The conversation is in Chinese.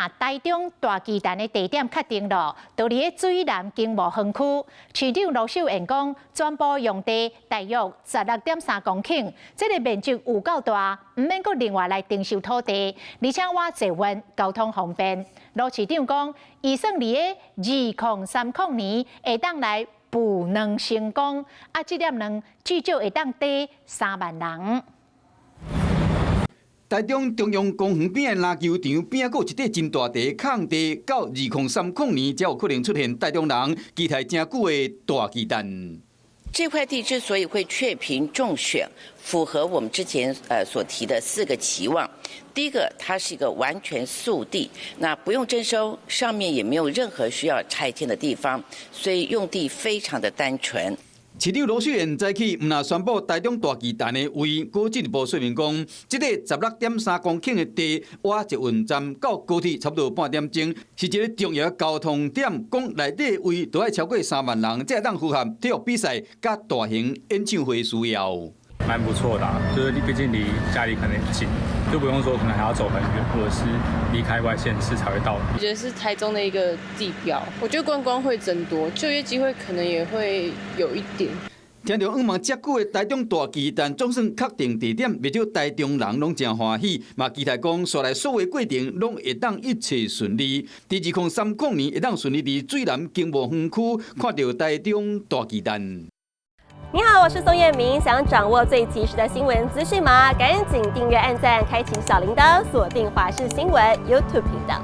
那台中大巨蛋的地点确定了，就伫个水南经贸园区。市长罗秀燕讲，全部用地大约16.3公顷，这个面积有够大，唔免阁另外来征收土地，而且我坐运交通方便。罗市长讲，预算伫个2030年会当来补能成功，这点能至少会当抵3万人。 台中中央公园边的篮球场边还有一块真大地空地，到2030年才有可能出现台中人期待真久的大巨蛋。这块地之所以会确评中选，符合我们之前所提的4个期望。第一个，它是一个完全素地，那不用征收，上面也没有任何需要拆迁的地方，所以用地非常的单纯。 市长罗秀燕早起唔那宣布台中大巨蛋的位，佮进一步说明讲，这个16.3公顷的地，挖捷运站到高铁差不多半点钟，是一个重要的交通点。讲内底位都要超过3万人，才会当符合体育比赛甲大型演唱会需要。蛮不错的、就是毕竟离家里可能近，就不用说可能还要走很远，或者是离开外县市才会到。我觉得是台中的一个地标，我觉得观光会增多，就业机会可能也会有一点。听到望遮久的台中大巨蛋总算确定地点，不少台中人拢真欢喜，嘛期待讲下来所有过程拢会当一切顺利。在2030年会当顺利伫水南经贸园区看到台中大巨蛋。 你好，我是宋彦明。想掌握最及时的新闻资讯吗？赶紧订阅、按赞、开启小铃铛，锁定华视新闻 YouTube 频道。